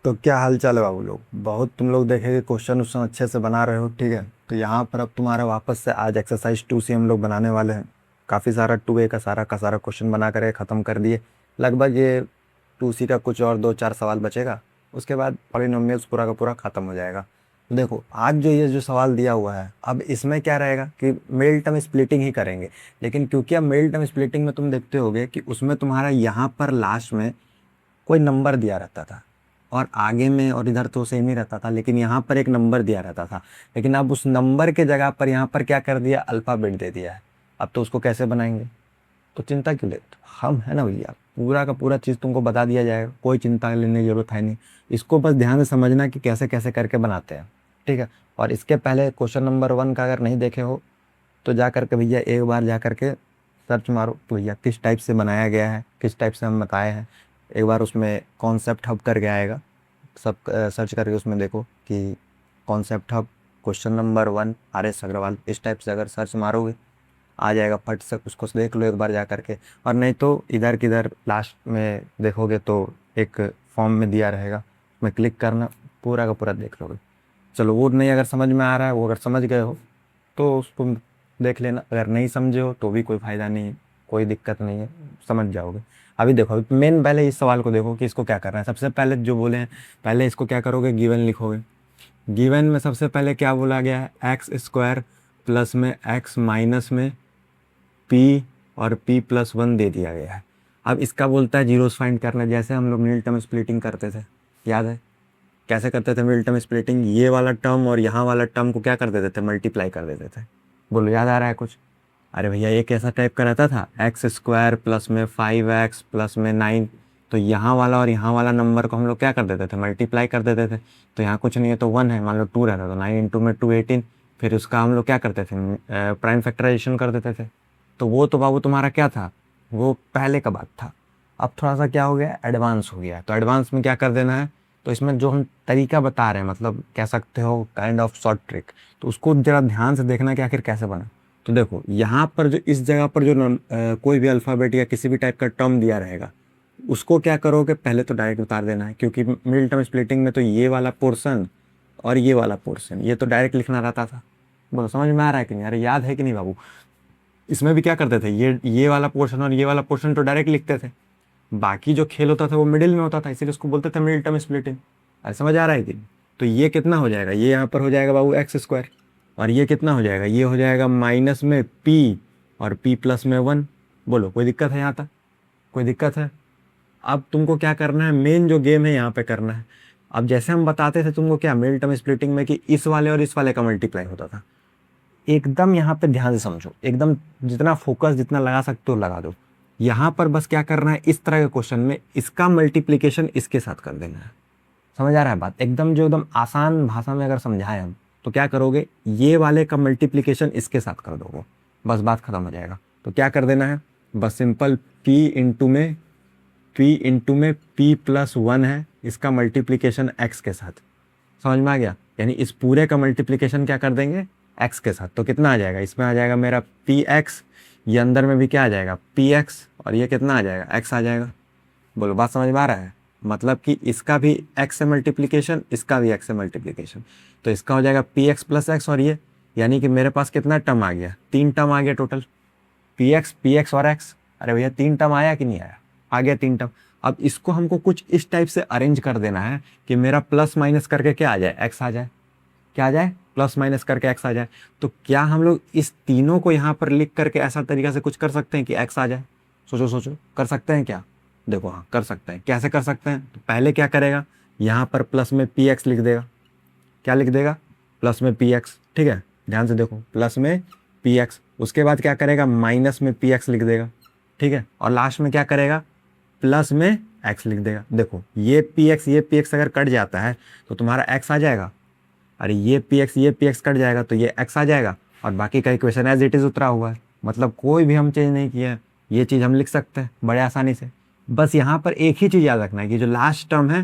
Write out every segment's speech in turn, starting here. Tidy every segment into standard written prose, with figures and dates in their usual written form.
तो क्या हाल चाल है बाबू लोग। बहुत तुम लोग देखे कि क्वेश्चन उश्चन अच्छे से बना रहे हो, ठीक है। तो यहाँ पर अब तुम्हारा वापस से आज एक्सरसाइज 2 से हम लोग बनाने वाले हैं। काफ़ी सारा 2A का सारा क्वेश्चन बना कर ख़त्म कर दिए। लगभग ये 2C का कुछ और 2-4 सवाल बचेगा। उसके बाद पॉलिनोमियल्स पूरा का पूरा ख़त्म हो जाएगा। तो देखो आज जो ये जो सवाल दिया हुआ है, अब इसमें क्या रहेगा कि मिडिल टर्म स्प्लिटिंग ही करेंगे। लेकिन क्योंकि अब मिडिल टर्म स्प्लिटिंग में तुम देखते होगे कि उसमें तुम्हारा यहाँ पर लास्ट में कोई नंबर दिया रहता था और आगे में और इधर तो सेम ही रहता था, लेकिन यहाँ पर एक नंबर दिया रहता था। लेकिन अब उस नंबर के जगह पर यहाँ पर क्या कर दिया, अल्फ़ाबेट दे दिया है। अब तो उसको कैसे बनाएंगे, तो चिंता क्यों लेते, हम है ना भैया, पूरा का पूरा चीज़ तुमको बता दिया जाएगा। कोई चिंता लेने की जरूरत है नहीं। इसको बस ध्यान से समझना कि कैसे कैसे करके बनाते हैं, ठीक है। और इसके पहले क्वेश्चन नंबर 1 का अगर नहीं देखे हो तो जा करके भैया एक बार जा करके सर्च मारो तो भैया किस टाइप से बनाया गया है, किस टाइप से हम बताए हैं। एक बार उसमें कॉन्सेप्ट हब करके आएगा, सब सर्च करके उसमें देखो कि concept hub question number 1 RS Agarwal, इस टाइप से अगर सर्च मारोगे आ जाएगा फट से, उसको देख लो एक बार जा करके। और नहीं तो इधर किधर लास्ट में देखोगे तो एक फॉर्म में दिया रहेगा, उसमें क्लिक करना, पूरा का पूरा देख लोगे। चलो वो नहीं अगर समझ में आ रहा है, वो अगर समझ गए हो तो उसको देख लेना। अगर नहीं समझे हो तो भी कोई फ़ायदा नहीं है, कोई दिक्कत नहीं है, समझ जाओगे। अभी देखो, अभी मेन पहले इस सवाल को देखो कि इसको क्या करना है। सबसे पहले जो बोले हैं, पहले इसको क्या करोगे, गिवन लिखोगे। गिवन में सबसे पहले क्या बोला गया है, एक्स स्क्वायर प्लस में एक्स माइनस में पी और p+1 दे दिया गया है। अब इसका बोलता है जीरोस फाइंड करना, जैसे हम लोग मिडिल टर्म स्प्लिटिंग करते थे, याद है कैसे करते थे मिडिल टर्म स्प्लिटिंग? ये वाला टर्म और यहाँ वाला टर्म को क्या कर देते थे, मल्टीप्लाई कर देते थे। बोलो याद आ रहा है कुछ? अरे भैया ये कैसा टाइप का रहता था, एक्स स्क्वायर प्लस में 5x प्लस में 9। तो यहाँ वाला और यहाँ वाला नंबर को हम लोग क्या कर देते थे, मल्टीप्लाई कर देते थे। तो यहाँ कुछ नहीं है तो 1 है, मान लो 2 रहता तो 9 इंटू में 2 18। फिर उसका हम लोग क्या करते थे, प्राइम फैक्टराइजेशन कर देते थे। तो वो तो बाबू तुम्हारा क्या था, वो पहले का बात था। अब थोड़ा सा क्या हो गया, एडवांस हो गया। तो एडवांस में क्या कर देना है, तो इसमें जो हम तरीका बता रहे हैं, मतलब कह सकते हो काइंड ऑफ शॉर्ट ट्रिक, तो उसको जरा ध्यान से देखना कि आखिर कैसे बना। तो देखो यहाँ पर जो इस जगह पर जो कोई भी अल्फ़ाबेट या किसी भी टाइप का टर्म दिया रहेगा, उसको क्या करोगे, पहले तो डायरेक्ट उतार देना है। क्योंकि मिडिल टर्म स्प्लिटिंग में तो ये वाला पोर्शन और ये वाला पोर्शन ये तो डायरेक्ट लिखना रहता था। बोलो समझ में आ रहा है कि नहीं? अरे याद है कि नहीं बाबू? इसमें भी क्या करते थे, ये वाला पोर्शन और ये वाला पोर्शन तो डायरेक्ट लिखते थे, बाकी जो खेल होता था वो मिडिल में होता था, इसीलिए उसको बोलते थे मिडिल टर्म स्प्लिटिंग। अरे समझ आ रहा है कि नहीं? तो ये कितना हो जाएगा, ये यहाँ पर हो जाएगा बाबू एक्स स्क्वायर, और ये कितना हो जाएगा, ये हो जाएगा माइनस में p और p+1। बोलो कोई दिक्कत है यहाँ तक? कोई दिक्कत है? अब तुमको क्या करना है, मेन जो गेम है यहाँ पे करना है। अब जैसे हम बताते थे तुमको क्या मिडिल टर्म स्प्लिटिंग में, कि इस वाले और इस वाले का मल्टीप्लाई होता था। एकदम यहाँ पे ध्यान से समझो, एकदम जितना फोकस जितना लगा सकते हो लगा दो। यहाँ पर बस क्या करना है, इस तरह के क्वेश्चन में इसका मल्टीप्लिकेशन इसके साथ कर देना है। समझ आ रहा है बात? एकदम जो एकदम आसान भाषा में अगर समझाएं हम, तो क्या करोगे, ये वाले का मल्टीप्लिकेशन इसके साथ कर दोगे, बस बात खत्म हो जाएगा। तो क्या कर देना है, बस सिंपल p इंटू में p+1 है, इसका मल्टीप्लिकेशन x के साथ। समझ में आ गया? यानी इस पूरे का मल्टीप्लिकेशन क्या कर देंगे, x के साथ। तो कितना आ जाएगा, इसमें आ जाएगा मेरा px, ये अंदर में भी क्या आ जाएगा px, और ये कितना आ जाएगा, x आ जाएगा। बोलो बात समझ में आ रहा है? मतलब कि इसका भी x से मल्टीप्लिकेशन, इसका भी x से मल्टीप्लिकेशन, तो इसका हो जाएगा px+x, और ये यानी कि मेरे पास कितना टर्म आ गया, 3 टर्म आ गया टोटल, px और x। अरे भैया 3 टर्म आया कि नहीं आया? आ गया 3 टर्म। अब इसको हमको कुछ इस टाइप से अरेंज कर देना है कि मेरा प्लस माइनस करके क्या आ जाए, x आ जाए। क्या आ जाए, प्लस माइनस करके x आ जाए। तो क्या हम लोग इस तीनों को यहाँ पर लिख करके ऐसा तरीका से कुछ कर सकते हैं कि x आ जाए? सोचो सोचो, कर सकते हैं क्या? देखो हाँ कर सकते हैं। कैसे कर सकते हैं, तो पहले क्या करेगा, यहाँ पर प्लस में px लिख देगा। क्या लिख देगा, प्लस में px, ठीक है। ध्यान से देखो, प्लस में px, उसके बाद क्या करेगा, माइनस में px लिख देगा, ठीक है। और लास्ट में क्या करेगा, प्लस में x लिख देगा। देखो ये px अगर कट जाता है तो तुम्हारा x आ जाएगा, अरे ये px कट जाएगा तो ये x आ जाएगा, और बाकी का इक्वेशन एज इट इज़ उतरा हुआ है। मतलब कोई भी हम चेंज नहीं किया है, ये चीज़ हम लिख सकते हैं बड़े आसानी से। बस यहाँ पर एक ही चीज़ याद रखना है कि जो लास्ट टर्म है,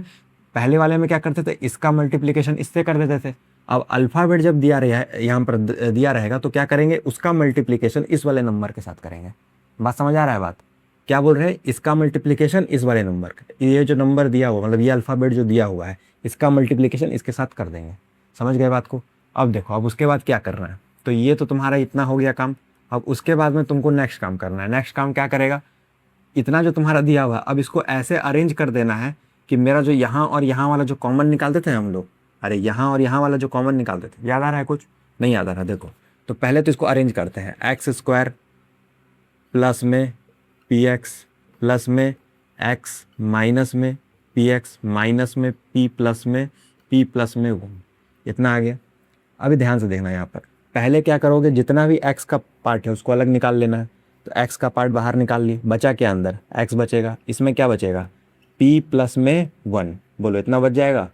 पहले वाले में क्या करते थे, इसका मल्टीप्लिकेशन इससे कर देते थे। अब अल्फ़ाबेट जब दिया रहा है, यहाँ पर दिया रहेगा, तो क्या करेंगे, उसका मल्टीप्लिकेशन इस वाले नंबर के साथ करेंगे। बात समझ आ रहा है बात? क्या बोल रहे हैं, इसका मल्टीप्लिकेशन इस वाले नंबर का, ये जो नंबर दिया हुआ मतलब ये अल्फ़ाबेट जो दिया हुआ है इसका मल्टीप्लिकेशन इसके साथ कर देंगे। समझ गए बात को। अब देखो अब उसके बाद क्या करना है, तो ये तो तुम्हारा इतना हो गया काम। अब उसके बाद में तुमको नेक्स्ट काम करना है। नेक्स्ट काम क्या करेगा, इतना जो तुम्हारा दिया हुआ है अब इसको ऐसे अरेंज कर देना है कि मेरा जो यहाँ और यहाँ वाला जो कॉमन निकालते थे हम लोग, अरे यहाँ और यहाँ वाला जो कॉमन निकालते थे, याद आ रहा है कुछ, नहीं याद आ रहा। देखो तो पहले तो इसको अरेंज करते हैं, एक्स स्क्वायर प्लस में पी एक्स प्लस में एक्स माइनस में पी एक्स माइनस में पी प्लस में 1, इतना आ गया। अभी ध्यान से देखना, यहाँ पर पहले क्या करोगे, जितना भी x का पार्ट है उसको अलग निकाल लेना है। तो x का पार्ट बाहर निकाल लिए, बचा क्या अंदर, x बचेगा। इसमें क्या बचेगा, p प्लस में 1। बोलो इतना बच जाएगा,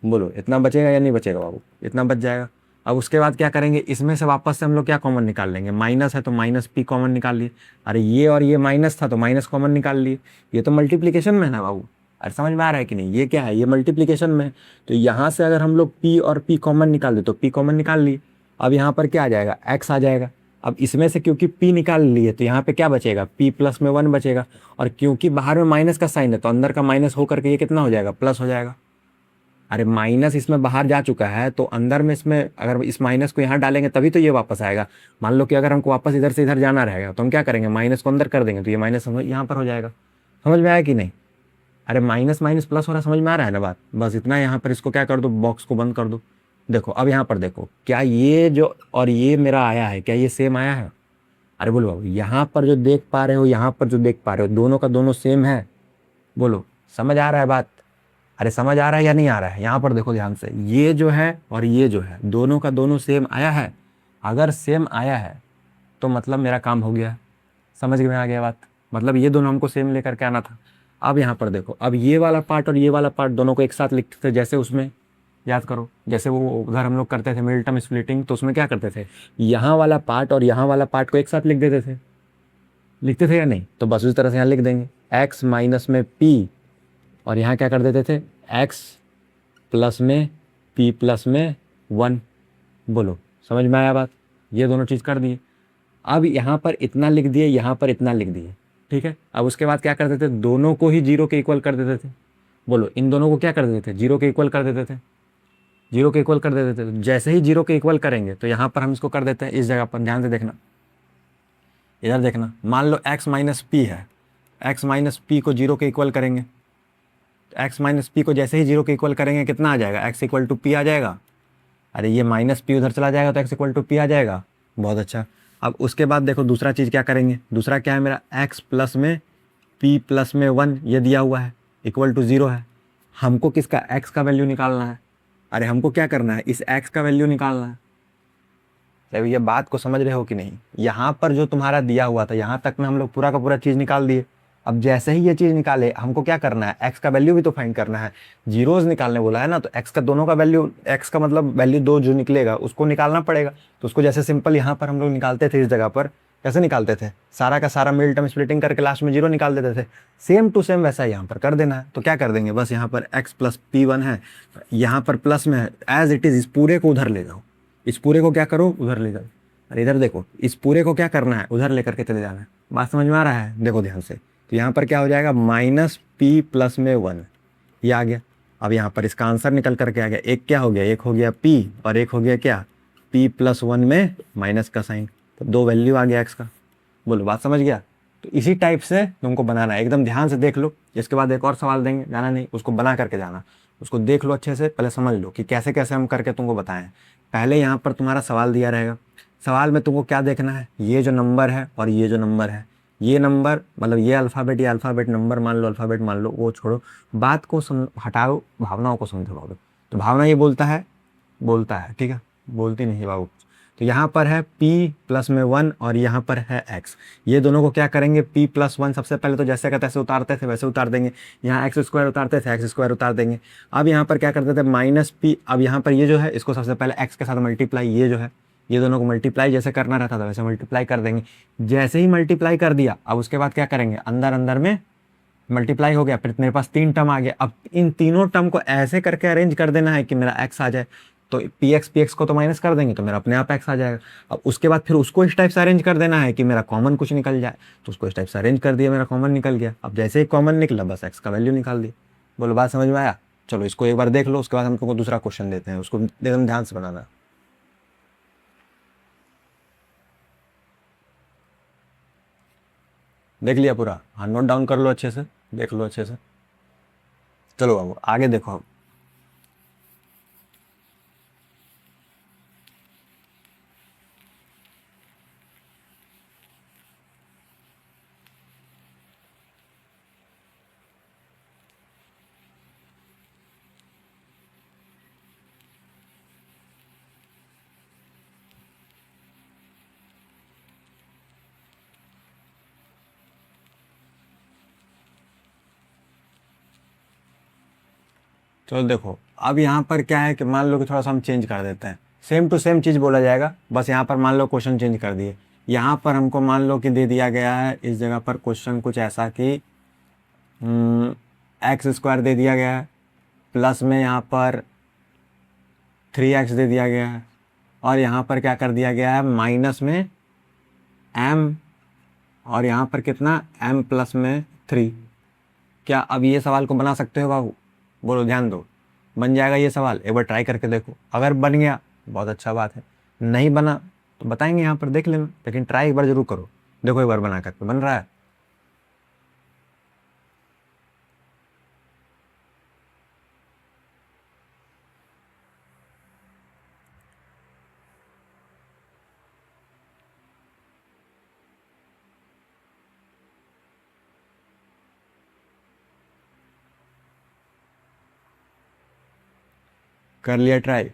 बोलो इतना बचेगा या नहीं बचेगा बाबू, इतना बच जाएगा। अब उसके बाद क्या करेंगे, इसमें से वापस से हम लोग क्या कॉमन निकाल लेंगे, माइनस है तो माइनस p कॉमन निकाल लिए। अरे ये और ये माइनस था तो माइनस कॉमन निकाल लिए। ये तो मल्टीप्लिकेशन में है ना बाबू, अरे समझ में आ रहा है कि नहीं, ये क्या है, ये मल्टीप्लिकेशन में। तो यहाँ से अगर हम लोग p और p कॉमन निकाल दे तो p कॉमन निकाल लिए। अब यहाँ पर क्या आ जाएगा, x आ जाएगा। अब इसमें से क्योंकि p निकाल लिए तो यहाँ पे क्या बचेगा, p प्लस में 1 बचेगा। और क्योंकि बाहर में माइनस का साइन है तो अंदर का माइनस होकर के ये कितना हो जाएगा, प्लस हो जाएगा। अरे माइनस इसमें बाहर जा चुका है तो अंदर में इसमें अगर इस माइनस को यहाँ डालेंगे तभी तो ये वापस आएगा। मान लो कि अगर हमको वापस इधर से इधर जाना रहेगा तो हम क्या करेंगे, माइनस को अंदर कर देंगे तो ये माइनस यहाँ पर हो जाएगा। समझ में आया कि नहीं, अरे माइनस माइनस प्लस हो रहा है, समझ में आ रहा है ना बात। बस इतना, यहाँ पर इसको क्या कर दो, बॉक्स को बंद कर दो। देखो अब यहाँ पर देखो, क्या ये जो और ये मेरा आया है, क्या ये सेम आया है। अरे बोलो बाबू, यहाँ पर जो देख पा रहे हो, यहाँ पर जो देख पा रहे हो, दोनों का दोनों सेम है। बोलो समझ आ रहा है बात, अरे समझ आ रहा है या नहीं आ रहा है। यहाँ पर देखो ध्यान से, ये जो है और ये जो है दोनों का दोनों सेम आया है। अगर सेम आया है तो मतलब मेरा काम हो गया। समझ में आ गया बात, मतलब ये दोनों हमको सेम लेकर के आना था। अब यहाँ पर देखो, अब ये वाला पार्ट और ये वाला पार्ट दोनों को एक साथ लिखते थे, जैसे उसमें याद करो, जैसे वो उधर हम लोग करते थे मिडिल टर्म स्प्लिटिंग, तो उसमें क्या करते थे, यहाँ वाला पार्ट और यहाँ वाला पार्ट को एक साथ लिख देते थे, लिखते थे या नहीं। तो बस उसी तरह से यहाँ लिख देंगे, x माइनस में p, और यहाँ क्या कर देते थे, x प्लस में p प्लस में 1। बोलो समझ में आया बात, ये दोनों चीज़ कर दिए। अब यहाँ पर इतना लिख दिए, यहाँ पर इतना लिख दिए, ठीक है। अब उसके बाद क्या करते थे, दोनों को ही जीरो के इक्वल कर देते थे। बोलो इन दोनों को क्या कर देते थे, जीरो के इक्वल कर देते थे, जीरो के इक्वल कर देते थे। जैसे ही जीरो के इक्वल करेंगे तो यहाँ पर हम इसको कर देते हैं इस जगह पर, ध्यान से देखना, इधर देखना। मान लो x माइनस पी है, x माइनस पी को जीरो के इक्वल करेंगे, x माइनस पी को जैसे ही जीरो के इक्वल करेंगे कितना आ जाएगा, x इक्वल टू पी आ जाएगा। अरे ये माइनस पी उधर चला जाएगा तो x इक्वल टू पी आ जाएगा। बहुत अच्छा। अब उसके बाद देखो दूसरा चीज़ क्या करेंगे, दूसरा क्या है मेरा, x प्लस में p प्लस में 1 ये दिया हुआ है, इक्वल टू 0 है। हमको किसका, x का वैल्यू निकालना है। अरे हमको क्या करना है, इस x का वैल्यू निकालना है। जब ये बात को समझ रहे हो कि नहीं, यहाँ पर जो तुम्हारा दिया हुआ था यहाँ तक में हम लोग पूरा का पूरा चीज़ निकाल दिए। अब जैसे ही ये चीज़ निकाले हमको क्या करना है, x का वैल्यू भी तो फाइंड करना है, जीरोज निकालने बोला है ना, तो x का दोनों का वैल्यू, x का मतलब वैल्यू 2 जो निकलेगा उसको निकालना पड़ेगा। तो उसको जैसे सिंपल यहाँ पर हम लोग निकालते थे, इस जगह पर कैसे निकालते थे, सारा का सारा मिडिल टर्म स्प्लिटिंग करके लास्ट में 0 निकाल देते थे, सेम टू सेम वैसा यहाँ पर कर देना है। तो क्या कर देंगे, बस यहाँ पर x प्लस p1 है, यहाँ पर प्लस में है, एज इट इज़ इस पूरे को उधर ले जाओ, इस पूरे को क्या करो, उधर ले जाओ। अरे इधर देखो, इस पूरे को क्या करना है, उधर लेकर के चले जाना है। बात समझ में आ रहा है, देखो ध्यान से। तो यहाँ पर क्या हो जाएगा, माइनस p प्लस में 1, ये आ गया। अब यहाँ पर इसका आंसर निकल करके आ गया, एक क्या हो गया, एक हो गया p और एक हो गया क्या, p प्लस 1 में माइनस का साइन, तो 2 वैल्यू आ गया x का। बोलो बात समझ गया। तो इसी टाइप से तुमको बनाना है, एकदम ध्यान से देख लो। इसके बाद एक और सवाल देंगे, जाना नहीं, उसको बना करके जाना, उसको देख लो अच्छे से, पहले समझ लो कि कैसे कैसे हम करके तुमको बताएं। पहले यहाँ पर तुम्हारा सवाल दिया रहेगा, सवाल में तुमको क्या देखना है, ये जो नंबर है और ये जो नंबर है, ये नंबर मतलब ये अल्फ़ाबेट नंबर मान लो, अल्फ़ाबेट मान लो, वो छोड़ो, बात को हटाओ, भावनाओं को समझो बाबू। तो भावना ये बोलता है, ठीक है, बोलती नहीं बाबू। तो यहाँ पर है p प्लस में 1 और यहाँ पर है x, ये दोनों को क्या करेंगे, p प्लस 1 सबसे पहले तो जैसे कहते तैसे उतारते थे वैसे उतार देंगे, यहाँ x स्क्वायर उतारते थे x स्क्वायर उतार देंगे। अब यहाँ पर क्या करते थे, माइनस p, अब यहाँ पर ये जो है इसको सबसे पहले x के साथ मल्टीप्लाई, ये जो है ये दोनों को मल्टीप्लाई जैसे करना रहता था वैसे मल्टीप्लाई कर देंगे। जैसे ही मल्टीप्लाई कर दिया, अब उसके बाद क्या करेंगे, अंदर अंदर में मल्टीप्लाई हो गया, फिर मेरे पास 3 टर्म आ गया। अब इन तीनों टर्म को ऐसे करके अरेंज कर देना है कि मेरा x आ जाए। तो पी एक्स को तो माइनस कर देंगे तो मेरा अपने आप एक्स आ जाएगा। अब उसके बाद फिर उसको इस टाइप से अरेंज कर देना है कि मेरा कॉमन कुछ निकल जाए, तो उसको इस टाइप से अरेंज कर दिया, मेरा कॉमन निकल गया। अब जैसे ही कॉमन निकला बस एक्स का वैल्यू निकाल दी। बोलो बात समझ में आया? चलो इसको एक बार देख लो, उसके बाद हम तुमको दूसरा क्वेश्चन देते हैं, उसको एकदम ध्यान से बनाना। देख लिया पूरा? हाँ, नोट डाउन कर लो अच्छे से, देख लो अच्छे से। चलो बाबू आगे देखो अब। चलो देखो, अब यहाँ पर क्या है कि मान लो कि थोड़ा सा हम चेंज कर देते हैं, सेम टू सेम चीज़ बोला जाएगा, बस यहाँ पर मान लो क्वेश्चन चेंज कर दिए। यहाँ पर हमको मान लो कि दे दिया गया है इस जगह पर क्वेश्चन कुछ ऐसा कि एक्स स्क्वायर दे दिया गया है, प्लस में यहाँ पर 3x दे दिया गया है, और यहाँ पर क्या कर दिया गया है माइनस में m, और यहाँ पर कितना m प्लस में 3। क्या अब ये सवाल को बना सकते हो बाबू? बोलो, ध्यान दो। बन जाएगा ये सवाल? एक बार ट्राई करके देखो, अगर बन गया बहुत अच्छा बात है, नहीं बना तो बताएंगे यहाँ पर, देख लेना, लेकिन ट्राई एक बार जरूर करो। देखो एक बार बना करके बन रहा है? कर लिया ट्राई?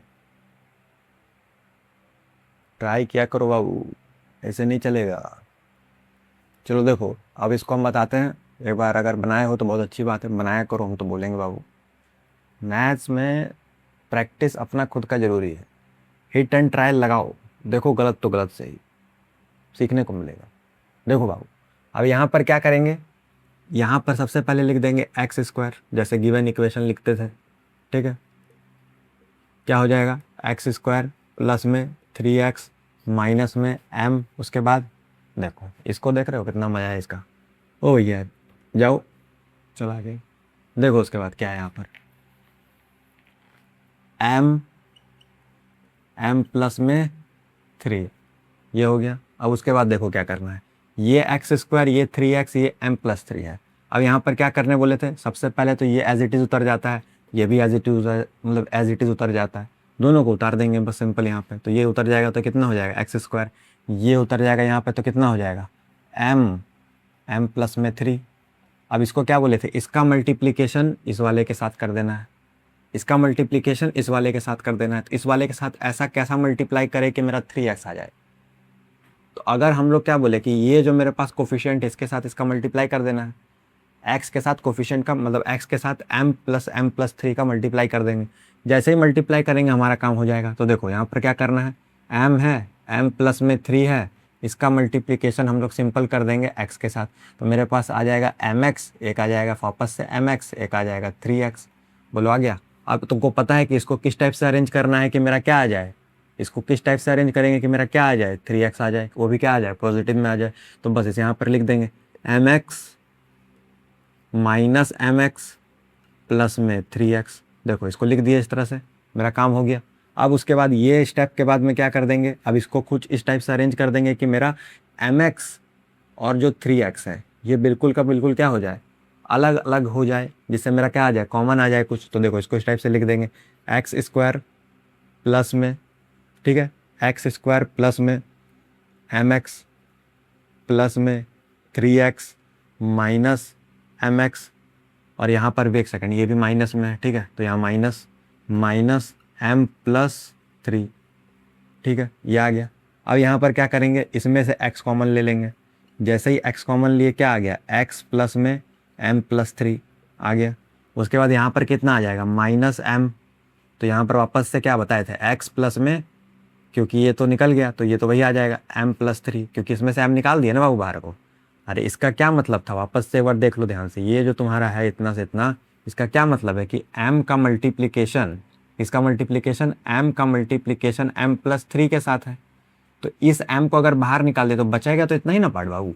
ट्राई किया करो बाबू, ऐसे नहीं चलेगा। चलो देखो, अब इसको हम बताते हैं एक बार, अगर बनाए हो तो बहुत अच्छी बात है, बनाया करो, हम तो बोलेंगे बाबू। मैथ्स में प्रैक्टिस अपना खुद का ज़रूरी है, हिट एंड ट्रायल लगाओ, देखो गलत तो गलत सही सीखने को मिलेगा। देखो बाबू, अब यहाँ पर क्या करेंगे, यहाँ पर सबसे पहले लिख देंगे एक्स स्क्वायर, जैसे गिवन इक्वेशन लिखते थे, ठीक है। क्या हो जाएगा, एक्स स्क्वायर प्लस में 3x माइनस में m, उसके बाद देखो इसको, देख रहे हो कितना मज़ा है इसका? ओ भैया जाओ, चला गई। देखो उसके बाद क्या है यहाँ पर, m प्लस में 3, ये हो गया। अब उसके बाद देखो क्या करना है, ये एक्स स्क्वायर, ये 3x, ये m प्लस 3 है। अब यहाँ पर क्या करने बोले थे, सबसे पहले तो ये एज इट इज़ उतर जाता है, ये भी एज इट इज़, मतलब एज इट इज़ उतर जाता है, दोनों को उतार देंगे बस सिंपल यहाँ पे। तो ये उतर जाएगा तो कितना हो जाएगा एक्स स्क्वायर, ये उतर जाएगा यहाँ पे तो कितना हो जाएगा m प्लस में 3। अब इसको क्या बोले थे, इसका मल्टीप्लिकेशन इस वाले के साथ कर देना है, इसका मल्टीप्लिकेशन इस वाले के साथ कर देना है। तो इस वाले के साथ ऐसा कैसा मल्टीप्लाई करे कि मेरा 3x आ जाए। तो अगर हम लोग क्या बोले कि ये जो मेरे पास कोफिशिएंट है इसके साथ इसका मल्टीप्लाई कर देना है, x के साथ कोफिशिएंट का मतलब x के साथ m प्लस 3 का मल्टीप्लाई कर देंगे। जैसे ही मल्टीप्लाई करेंगे हमारा काम हो जाएगा। तो देखो यहाँ पर क्या करना है, m है, m प्लस में 3 है, इसका मल्टीप्लिकेशन हम लोग सिंपल कर देंगे x के साथ। तो मेरे पास आ जाएगा mx, एक आ जाएगा वापस से mx, एक आ जाएगा 3x। बोलो आ गया? अब तुमको पता है कि इसको किस टाइप से अरेंज करना है कि मेरा क्या आ जाए, इसको किस टाइप से अरेंज करेंगे कि मेरा क्या आ जाए, 3x आ जाए, वो भी क्या आ जाए, पॉजिटिव में आ जाए। तो बस इसे यहाँ पर लिख देंगे mx माइनस mx प्लस में 3x। देखो इसको लिख दिया इस तरह से, मेरा काम हो गया। अब उसके बाद ये स्टेप के बाद में क्या कर देंगे, अब इसको कुछ इस टाइप से अरेंज कर देंगे कि मेरा mx और जो 3x है ये बिल्कुल का बिल्कुल क्या हो जाए, अलग अलग हो जाए, जिससे मेरा क्या आ जाए, कॉमन आ जाए कुछ। तो देखो इसको इस टाइप से लिख देंगे एक्स स्क्वायर प्लस में, ठीक है, एक्स स्क्वायर प्लस में mx प्लस में 3x माइनस mx, और यहाँ पर भी एक सेकंड ये भी माइनस में है, ठीक है, तो यहाँ माइनस m प्लस 3, ठीक है, ये आ गया। अब यहाँ पर क्या करेंगे, इसमें से x कॉमन ले लेंगे, जैसे ही x कॉमन लिए क्या आ गया, x प्लस में m प्लस 3 आ गया। उसके बाद यहाँ पर कितना आ जाएगा, माइनस m, तो यहाँ पर वापस से क्या बताए थे, x प्लस में, क्योंकि ये तो निकल गया तो ये तो वही आ जाएगा m प्लस 3, क्योंकि इसमें से m निकाल दिया ना बाबू बाहर को। अरे इसका क्या मतलब था, वापस से एक बार देख लो ध्यान से, ये जो तुम्हारा है इतना से इतना, इसका क्या मतलब है कि m का मल्टीप्लिकेशन इसका मल्टीप्लिकेशन m का मल्टीप्लिकेशन m+3 के साथ है। तो इस m को अगर बाहर निकाल दे तो बचेगा तो इतना ही ना पार्ट बाबू,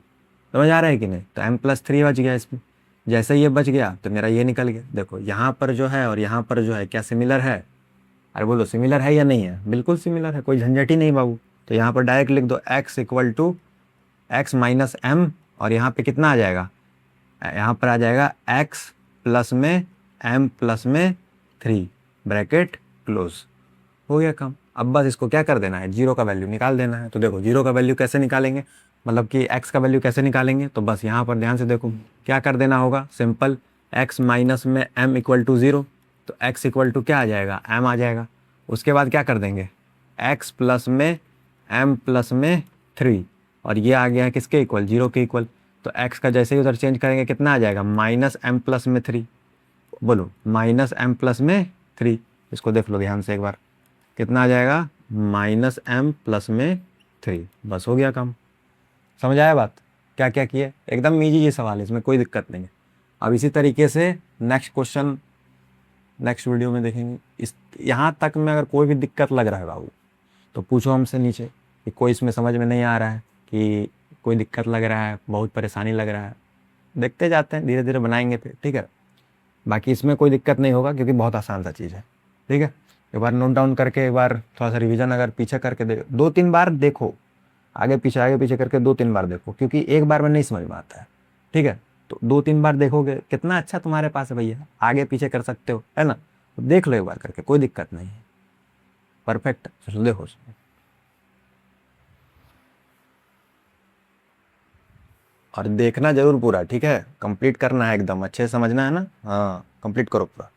समझ आ रहा है कि नहीं। तो m+3 बच गया इसमें, जैसे ये बच गया तो मेरा ये निकल गया। देखो यहाँ पर जो है और यहाँ पर जो है क्या सिमिलर है, अरे बोलो सिमिलर है या नहीं है, बिल्कुल सिमिलर है, कोई झंझट ही नहीं बाबू। तो यहाँ पर डायरेक्ट लिख दो x equal to x minus m, और यहाँ पे कितना आ जाएगा, यहाँ पर आ जाएगा x प्लस में m प्लस में 3 ब्रैकेट क्लोज, हो गया काम। अब बस इसको क्या कर देना है, जीरो का वैल्यू निकाल देना है। तो देखो जीरो का वैल्यू कैसे निकालेंगे, मतलब कि x का वैल्यू कैसे निकालेंगे, तो बस यहाँ पर ध्यान से देखो क्या कर देना होगा, सिंपल x माइनस में m इक्वल टू 0, तो x इक्वल टू क्या आ जाएगा, m आ जाएगा। उसके बाद क्या कर देंगे, x प्लस में m प्लस में 3, और ये आ गया है किसके इक्वल, 0 के इक्वल। तो x का जैसे ही उधर चेंज करेंगे कितना आ जाएगा, माइनस m प्लस में 3, बोलो माइनस m प्लस में 3। इसको देख लो ध्यान से एक बार, कितना आ जाएगा, माइनस m प्लस में 3। बस हो गया काम, समझ आया बात, क्या क्या किए, एकदम ईजी ये सवाल है, इसमें कोई दिक्कत नहीं है। अब इसी तरीके से नेक्स्ट क्वेश्चन नेक्स्ट वीडियो में देखेंगे। इस यहाँ तक में अगर कोई भी दिक्कत लग रहा है बाबू तो पूछो हमसे नीचे कि कोई इसमें समझ में नहीं आ रहा है, कि कोई दिक्कत लग रहा है, बहुत परेशानी लग रहा है, देखते जाते हैं, धीरे धीरे बनाएंगे फिर, ठीक है। बाकी इसमें कोई दिक्कत नहीं होगा क्योंकि बहुत आसान सा चीज़ है, ठीक है। एक बार नोट डाउन करके, एक बार थोड़ा सा रिवीजन अगर पीछे करके दे, 2-3 बार देखो, आगे पीछे करके 2-3 बार देखो, क्योंकि एक बार में नहीं समझ में आता है, ठीक है। तो 2-3 बार देखोगे, कितना अच्छा तुम्हारे पास है भैया, आगे पीछे कर सकते हो, है ना। तो देख लो एक बार करके, कोई दिक्कत नहीं है, परफेक्ट। देखो और देखना जरूर पूरा, ठीक है, कंप्लीट करना है एकदम अच्छे से, समझना है ना, हाँ कंप्लीट करो पूरा।